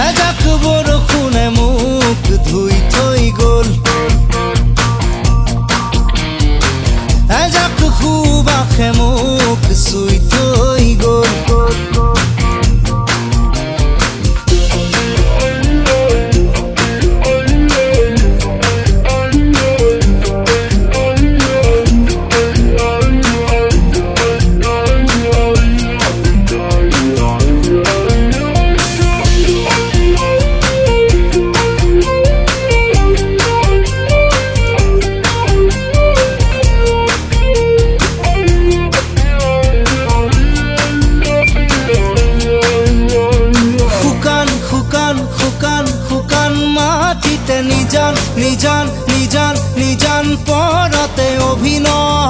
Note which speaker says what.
Speaker 1: এজাক বৰষুণে মোক ধুই থৈ গ'ল, এজাক সুবাসে মোক চুই থৈ গ'ল। নিজান নিজান নিজান নিজান পৰতে অভিনয়